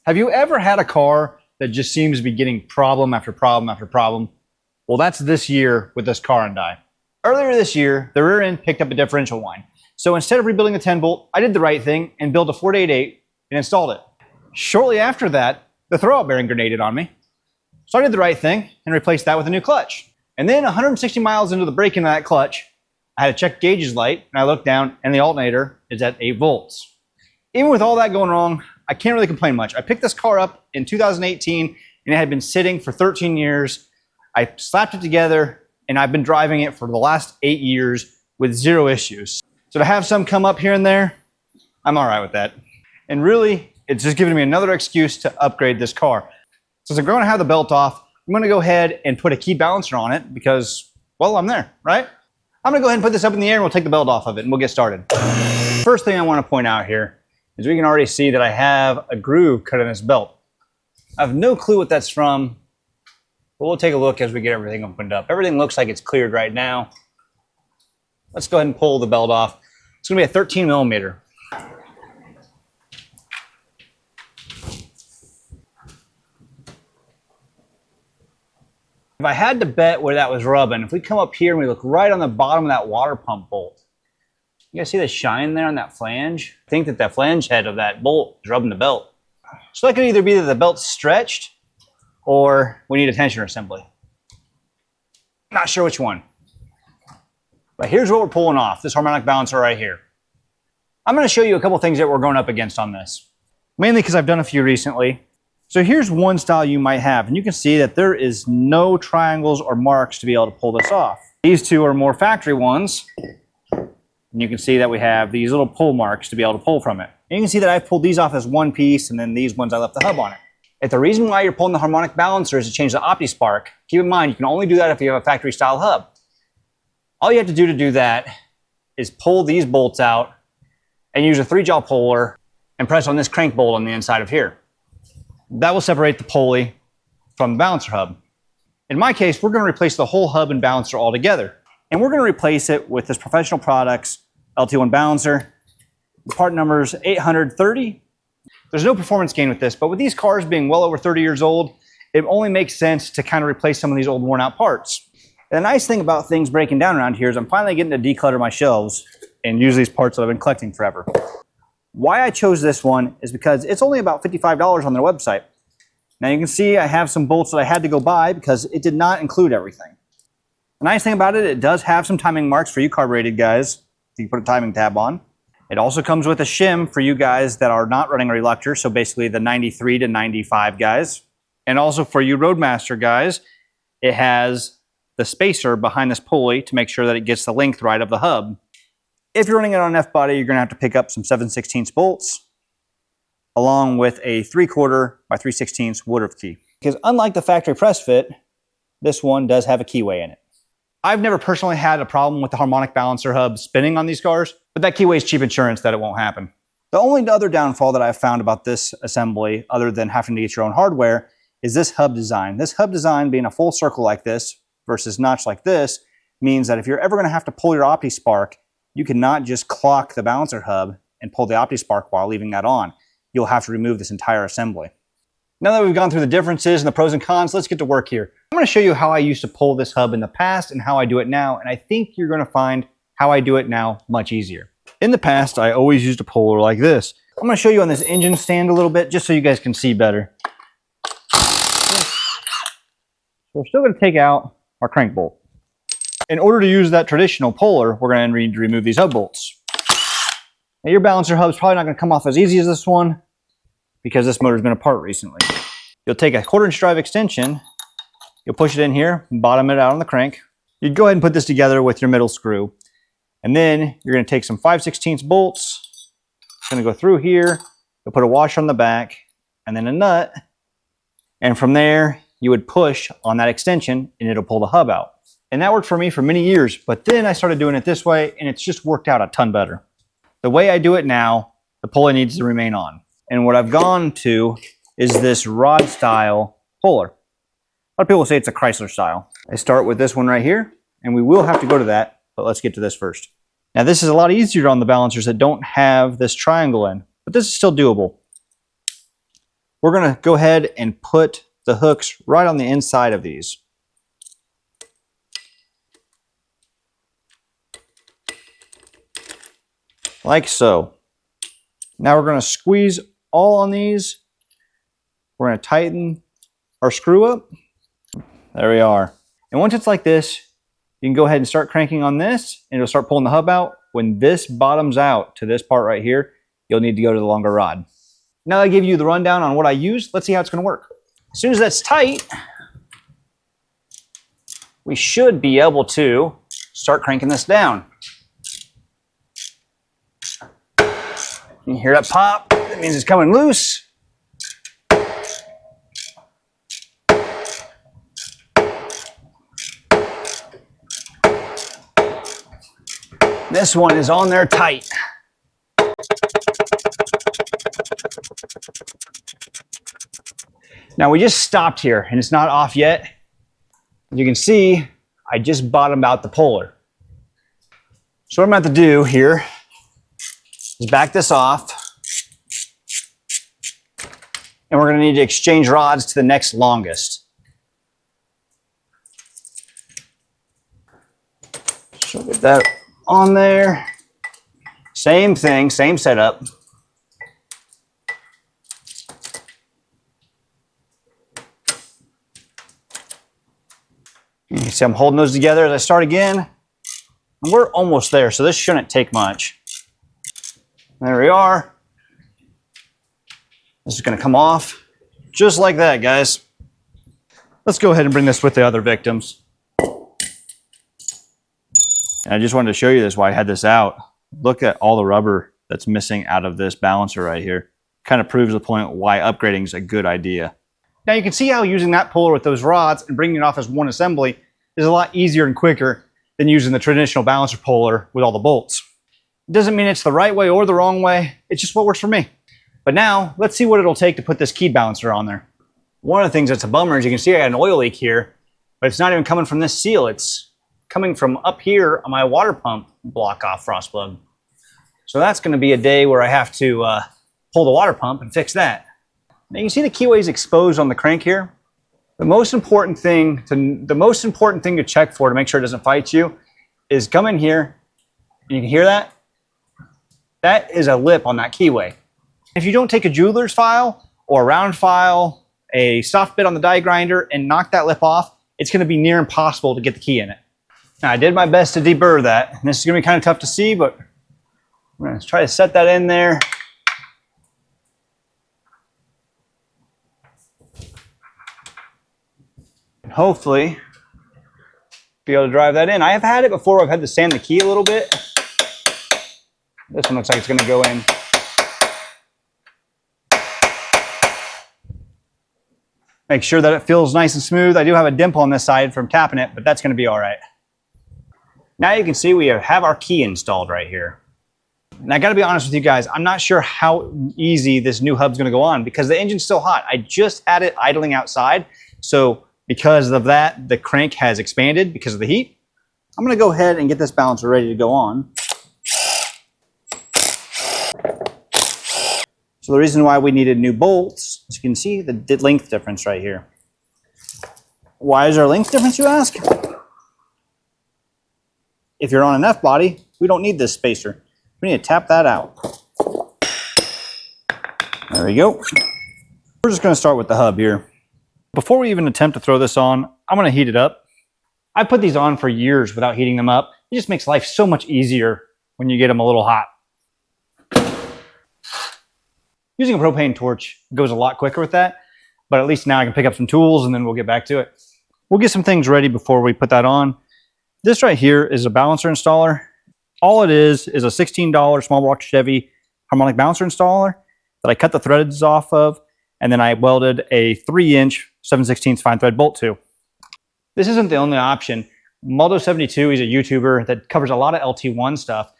Have you ever had a car that just seems to be getting problem after problem after problem? Well, that's this year with this car and die. Earlier this year, the rear end picked up a differential line. So instead of rebuilding a 10 bolt, I did the right thing and built a 488 and installed it. Shortly after that, the throwout bearing grenaded on me. So I did the right thing and replaced that with a new clutch. And then 160 miles into the break-in of that clutch, I had to check gauges light and I looked down and the alternator is at 8 volts. Even with all that going wrong, I can't really complain much. I picked this car up in 2018 and it had been sitting for 13 years. I slapped it together and I've been driving it for the last 8 years with 0 issues. So to have some come up here and there, I'm all right with that. And really, it's just giving me another excuse to upgrade this car. Since I'm going to have the belt off, I'm going to go ahead and put a key balancer on it because, well, I'm there, right? I'm going to go ahead and put this up in the air and we'll take the belt off of it and we'll get started. First thing I want to point out here is we can already see that I have a groove cut in this belt. I have no clue what that's from, but we'll take a look as we get everything opened up. Everything looks like it's cleared right now. Let's go ahead and pull the belt off. It's going to be a 13 millimeter. If I had to bet where that was rubbing, if we come up here and we look right on the bottom of that water pump bolt, you guys see the shine there on that flange? I think that flange head of that bolt is rubbing the belt. So that could either be that the belt's stretched or we need a tensioner assembly. Not sure which one. But here's what we're pulling off, this harmonic balancer right here. I'm going to show you a couple things that we're going up against on this. Mainly because I've done a few recently. So here's one style you might have, and you can see that there is no triangles or marks to be able to pull this off. These two are more factory ones. And you can see that we have these little pull marks to be able to pull from it. And you can see that I've pulled these off as one piece, and then these ones I left the hub on it. If the reason why you're pulling the harmonic balancer is to change the OptiSpark, keep in mind you can only do that if you have a factory style hub. All you have to do that is pull these bolts out and use a 3-jaw puller and press on this crank bolt on the inside of here. That will separate the pulley from the balancer hub. In my case, we're going to replace the whole hub and balancer altogether. And we're going to replace it with this Professional Products LT1 balancer. The part number is 830. There's no performance gain with this, but with these cars being well over 30 years old, it only makes sense to kind of replace some of these old worn out parts. And the nice thing about things breaking down around here is I'm finally getting to declutter my shelves and use these parts that I've been collecting forever. Why I chose this one is because it's only about $55 on their website. Now you can see I have some bolts that I had to go buy because it did not include everything. The nice thing about it, it does have some timing marks for you carbureted guys. You can put a timing tab on. It also comes with a shim for you guys that are not running a reluctor, so basically the 93 to 95 guys. And also for you Roadmaster guys, it has the spacer behind this pulley to make sure that it gets the length right of the hub. If you're running it on an F-body, you're going to have to pick up some 7/16 bolts along with a 3/4 by 3/16 Woodruff key. Because unlike the factory press fit, this one does have a keyway in it. I've never personally had a problem with the harmonic balancer hub spinning on these cars, but that keyway is cheap insurance that it won't happen. The only other downfall that I've found about this assembly, other than having to get your own hardware, is this hub design. This hub design being a full circle like this versus notch like this means that if you're ever going to have to pull your OptiSpark, you cannot just clock the balancer hub and pull the OptiSpark while leaving that on. You'll have to remove this entire assembly. Now that we've gone through the differences and the pros and cons, let's get to work here. I'm going to show you how I used to pull this hub in the past and how I do it now, and I think you're going to find how I do it now much easier. In the past, I always used a puller like this. I'm going to show you on this engine stand a little bit just so you guys can see better. We're still going to take out our crank bolt. In order to use that traditional puller, we're going to need to remove these hub bolts. Now your balancer hub is probably not going to come off as easy as this one because this motor's been apart recently. You'll take a 1/4-inch drive extension, you'll push it in here, bottom it out on the crank. You'd go ahead and put this together with your middle screw. And then you're going to take some 5/16 bolts, it's going to go through here, you'll put a washer on the back, and then a nut. And from there, you would push on that extension and it'll pull the hub out. And that worked for me for many years, but then I started doing it this way and it's just worked out a ton better. The way I do it now, the pulley needs to remain on. And what I've gone to is this rod style puller. A lot of people say it's a Chrysler style. I start with this one right here, and we will have to go to that, but let's get to this first. Now this is a lot easier on the balancers that don't have this triangle in, but this is still doable. we're going to go ahead and put the hooks right on the inside of these. Like so. Now we're going to squeeze all on these. We're going to tighten our screw up. There we are. And once it's like this, you can go ahead and start cranking on this and it'll start pulling the hub out. When this bottoms out to this part right here, you'll need to go to the longer rod. Now that I give you the rundown on what I use, let's see how it's going to work. As soon as that's tight, we should be able to start cranking this down. You hear that pop? That means it's coming loose. This one is on there tight. Now we just stopped here and it's not off yet. As you can see, I just bottomed out the puller. So what I'm about to do here is back this off. And we're going to need to exchange rods to the next longest. So get that on there. Same thing, same setup. You can see I'm holding those together as I start again. And we're almost there, so this shouldn't take much. There we are. This is going to come off just like that, guys. Let's go ahead and bring this with the other victims. And I just wanted to show you this while I had this out. Look at all the rubber that's missing out of this balancer right here. Kind of proves the point why upgrading is a good idea. Now you can see how using that puller with those rods and bringing it off as one assembly is a lot easier and quicker than using the traditional balancer puller with all the bolts. It doesn't mean it's the right way or the wrong way. It's just what works for me. But now let's see what it'll take to put this key balancer on there. One of the things that's a bummer is you can see I got an oil leak here, but it's not even coming from this seal. It's coming from up here on my water pump block off frost plug. So that's going to be a day where I have to pull the water pump and fix that. Now you can see the keyway is exposed on the crank here. The most important thing to check for to make sure it doesn't fight you is come in here and you can hear that. That is a lip on that keyway. If you don't take a jeweler's file or a round file, a soft bit on the die grinder and knock that lip off, it's going to be near impossible to get the key in it. Now I did my best to deburr that. And this is going to be kind of tough to see, but I'm going to try to set that in there. And hopefully be able to drive that in. I have had it before. I've had to sand the key a little bit. This one looks like it's going to go in. Make sure that it feels nice and smooth. I do have a dimple on this side from tapping it, but that's going to be all right. Now you can see we have our key installed right here. And I got to be honest with you guys, I'm not sure how easy this new hub's going to go on because the engine's still hot. I just had it idling outside. So because of that, the crank has expanded because of the heat. I'm going to go ahead and get this balancer ready to go on. So the reason why we needed new bolts, as you can see the length difference right here. Why is there a length difference, you ask? If you're on an F body, we don't need this spacer. We need to tap that out. There we go. We're just going to start with the hub here. Before we even attempt to throw this on, I'm going to heat it up. I put these on for years without heating them up. It just makes life so much easier when you get them a little hot. Using a propane torch goes a lot quicker with that, but at least now I can pick up some tools and then we'll get back to it. We'll get some things ready before we put that on. This right here is a balancer installer. All it is a $16 small block Chevy harmonic balancer installer that I cut the threads off of, and then I welded a 3-inch 7/16 fine thread bolt to. This isn't the only option. Maldo72, he's a YouTuber that covers a lot of LT1 stuff.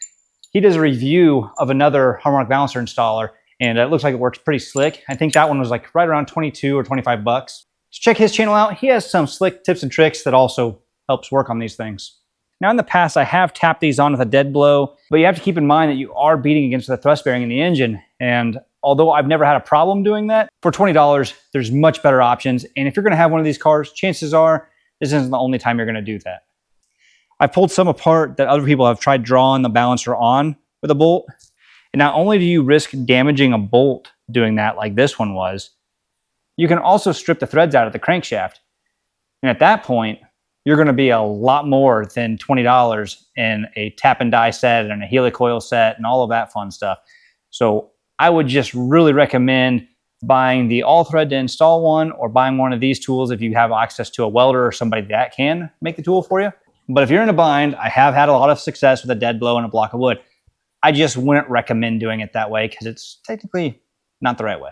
He does a review of another harmonic balancer installer, and it looks like it works pretty slick. I think that one was like right around 22 or 25 bucks. So check his channel out. He has some slick tips and tricks that also helps work on these things. Now in the past, I have tapped these on with a dead blow, but you have to keep in mind that you are beating against the thrust bearing in the engine. And although I've never had a problem doing that, for $20, there's much better options. And if you're gonna have one of these cars, chances are this isn't the only time you're gonna do that. I pulled some apart that other people have tried drawing the balancer on with a bolt. And not only do you risk damaging a bolt doing that like this one was, you can also strip the threads out of the crankshaft. And at that point, you're going to be a lot more than $20 in a tap and die set and a helicoil set and all of that fun stuff. So I would just really recommend buying the all thread to install one, or buying one of these tools if you have access to a welder or somebody that can make the tool for you. But if you're in a bind, I have had a lot of success with a dead blow and a block of wood. I just wouldn't recommend doing it that way because it's technically not the right way.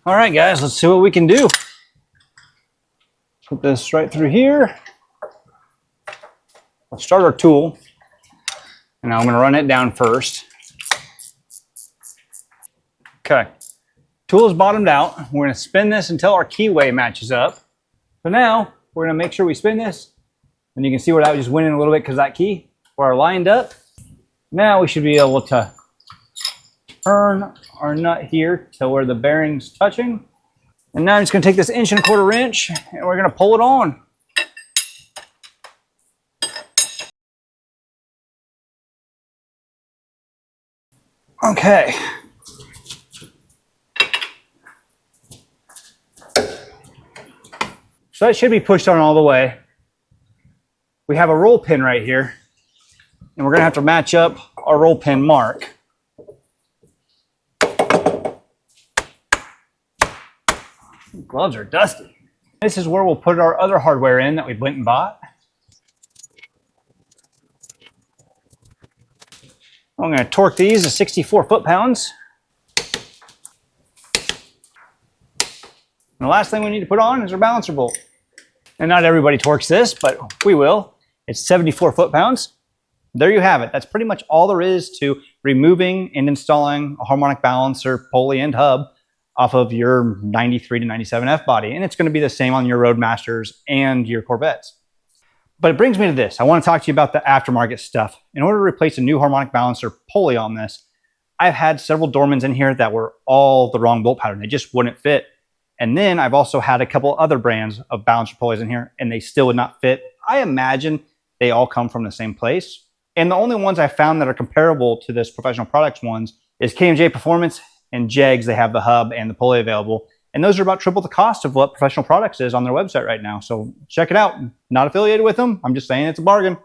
All right, guys, let's see what we can do. Put this right through here. Let's start our tool. And now I'm going to run it down first. Okay. Tool is bottomed out. We're going to spin this until our keyway matches up. So now we're going to make sure we spin this. And you can see where that was just winning a little bit because that key were lined up. Now we should be able to turn our nut here to where the bearing's touching. And now I'm just going to take this 1¼ wrench and we're going to pull it on. Okay. So that should be pushed on all the way. We have a roll pin right here, and we're going to have to match up our roll pin mark. Gloves are dusty. This is where we'll put our other hardware in that we went and bought. I'm going to torque these to 64 foot-pounds. And the last thing we need to put on is our balancer bolt. And not everybody torques this, but we will. It's 74 foot-pounds. There you have it. That's pretty much all there is to removing and installing a harmonic balancer, pulley, and hub off of your 93 to 97 F body. And it's going to be the same on your Roadmasters and your Corvettes. But it brings me to this. I want to talk to you about the aftermarket stuff. In order to replace a new harmonic balancer pulley on this, I've had several Dormans in here that were all the wrong bolt pattern. They just wouldn't fit. And then I've also had a couple other brands of balancer pulleys in here and they still would not fit. I imagine they all come from the same place. And the only ones I found that are comparable to this Professional Products ones is K&J Performance and Jegs. They have the hub and the pulley available. And those are about triple the cost of what Professional Products is on their website right now. So check it out. Not affiliated with them. I'm just saying it's a bargain.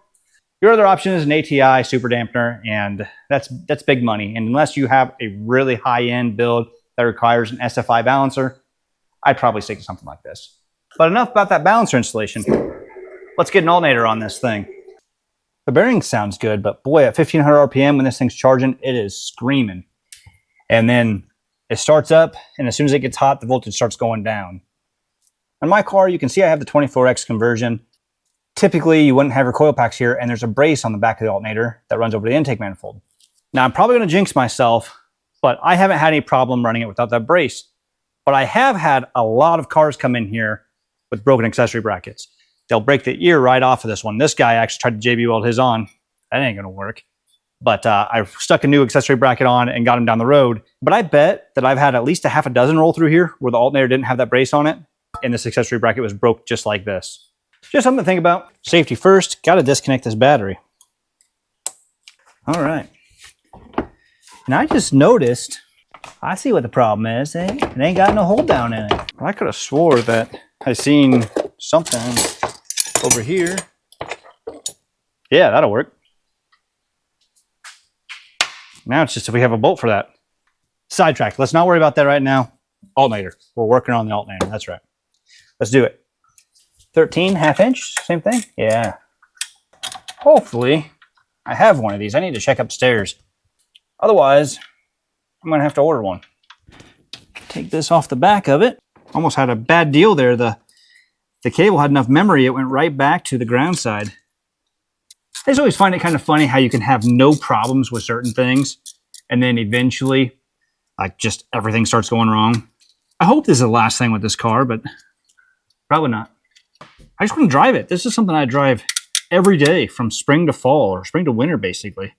Your other option is an ATI super dampener, and that's big money. And unless you have a really high-end build that requires an SFI balancer, I'd probably stick to something like this. But enough about that balancer installation. Let's get an alternator on this thing. The bearing sounds good, but boy, at 1500 RPM when this thing's charging, it is screaming. And then it starts up, and as soon as it gets hot, the voltage starts going down. On my car, you can see I have the 24X conversion. Typically, you wouldn't have your coil packs here, and there's a brace on the back of the alternator that runs over the intake manifold. Now, I'm probably going to jinx myself, but I haven't had any problem running it without that brace. But I have had a lot of cars come in here with broken accessory brackets. They'll break the ear right off of this one. This guy actually tried to JB weld his on. That ain't going to work. But I stuck a new accessory bracket on and got him down the road. But I bet that I've had at least a half a dozen roll through here where the alternator didn't have that brace on it, and this accessory bracket was broke just like this. Just something to think about. Safety first. Got to disconnect this battery. All right. Now I just noticed, I see what the problem is. It ain't got no hold down in it. I could have swore that I seen something over here. Yeah, that'll work. Now it's just if we have a bolt for that. Sidetrack. Let's not worry about that right now. Alternator. We're working on the alternator. That's right. Let's do it. 13, ½ inch. Same thing. Yeah. Hopefully, I have one of these. I need to check upstairs. Otherwise, I'm going to have to order one. Take this off the back of it. Almost had a bad deal there. The cable had enough memory. It went right back to the ground side. I just always find it kind of funny how you can have no problems with certain things, and then eventually, like, just everything starts going wrong. I hope this is the last thing with this car, but probably not. I just want to drive it. This is something I drive every day from spring to fall, or spring to winter, basically.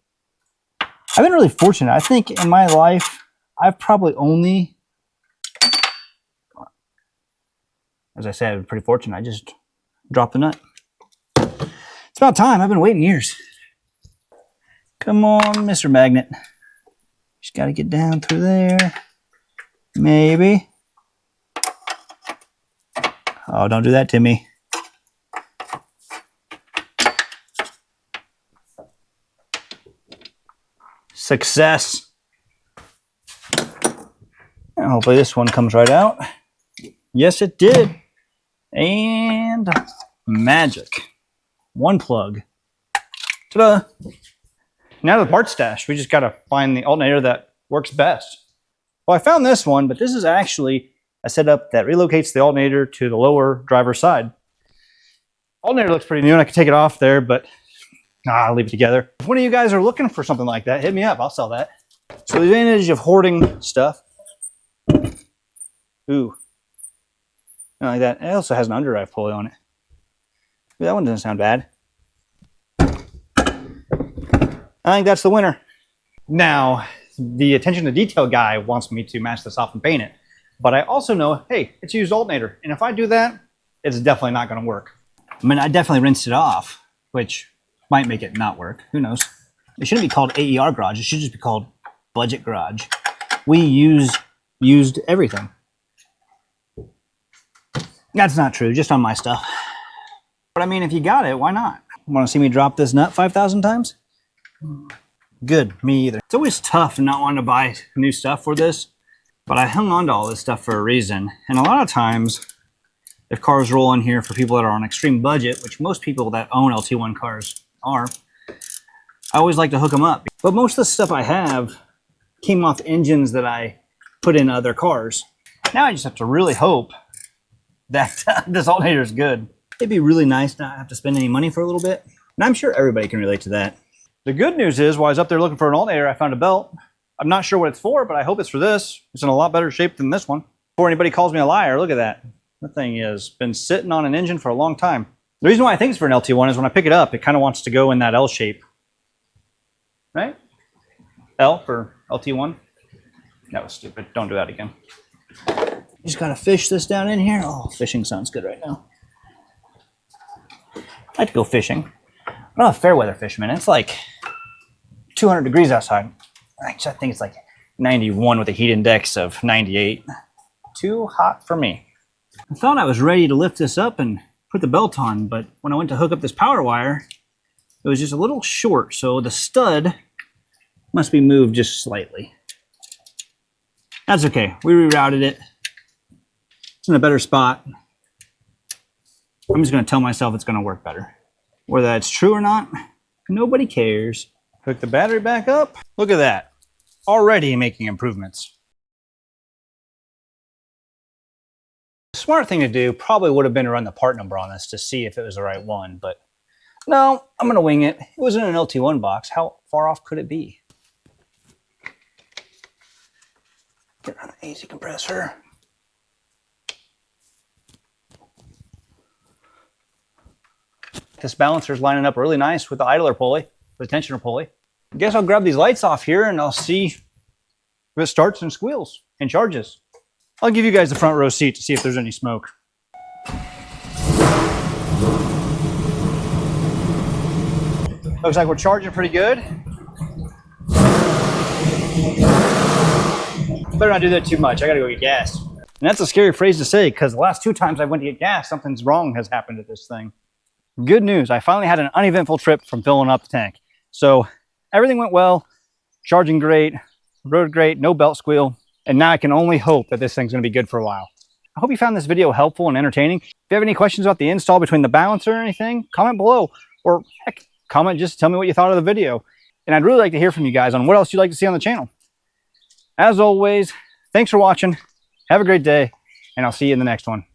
I've been really fortunate. I think in my life, I've probably only, as I said, I'm pretty fortunate. I just dropped the nut. It's about time. I've been waiting years. Come on, Mr. Magnet. Just got to get down through there. Maybe. Oh, don't do that to me. Success. And hopefully this one comes right out. Yes, it did. And magic. One plug. Ta-da! Now to the part stash. We just got to find the alternator that works best. Well, I found this one, but this is actually a setup that relocates the alternator to the lower driver's side. Alternator looks pretty new, and I could take it off there, but I'll leave it together. If one of you guys are looking for something like that, hit me up. I'll sell that. So the advantage of hoarding stuff. Ooh. Not like that. It also has an underdrive pulley on it. That one doesn't sound bad. I think that's the winner. Now, the attention to detail guy wants me to match this off and paint it. But I also know, hey, it's a used alternator. And if I do that, it's definitely not going to work. I mean, I definitely rinsed it off, which might make it not work. Who knows? It shouldn't be called AER Garage. It should just be called Budget Garage. We used everything. That's not true, just on my stuff. But I mean, if you got it, why not? Want to see me drop this nut 5,000 times? Good, me either. It's always tough not wanting to buy new stuff for this, but I hung on to all this stuff for a reason. And a lot of times, if cars roll in here for people that are on extreme budget, which most people that own LT1 cars are, I always like to hook them up. But most of the stuff I have came off engines that I put in other cars. Now I just have to really hope that this alternator is good. It'd be really nice not to have to spend any money for a little bit. And I'm sure everybody can relate to that. The good news is, while I was up there looking for an alternator, I found a belt. I'm not sure what it's for, but I hope it's for this. It's in a lot better shape than this one. Before anybody calls me a liar, look at that. That thing has been sitting on an engine for a long time. The reason why I think it's for an LT1 is when I pick it up, it kind of wants to go in that L shape. Right? L for LT1. That was stupid. Don't do that again. You just gotta fish this down in here. Oh, fishing sounds good right now. I like to go fishing. I'm not a fair weather fisherman. It's like 200 degrees outside. Actually, I think it's like 91 with a heat index of 98. Too hot for me. I thought I was ready to lift this up and put the belt on, but when I went to hook up this power wire, it was just a little short, so the stud must be moved just slightly. That's okay. We rerouted it. It's in a better spot. I'm just going to tell myself it's going to work better. Whether that's true or not, nobody cares. Hook the battery back up. Look at that. Already making improvements. The smart thing to do probably would have been to run the part number on this to see if it was the right one, but no, I'm going to wing it. It was in an LT1 box. How far off could it be? Get on the AC compressor. This balancer's lining up really nice with the idler pulley, the tensioner pulley. I guess I'll grab these lights off here and I'll see if it starts and squeals and charges. I'll give you guys the front row seat to see if there's any smoke. Looks like we're charging pretty good. Better not do that too much. I gotta go get gas. And that's a scary phrase to say because the last 2 times I went to get gas, something's wrong has happened to this thing. Good news, I finally had an uneventful trip from filling up the tank. So everything went well, charging great, rode great, no belt squeal. And now I can only hope that this thing's gonna be good for a while. I hope you found this video helpful and entertaining. If you have any questions about the install between the balancer or anything, comment below. Or heck, comment just to tell me what you thought of the video. And I'd really like to hear from you guys on what else you'd like to see on the channel. As always, thanks for watching. Have a great day, and I'll see you in the next one.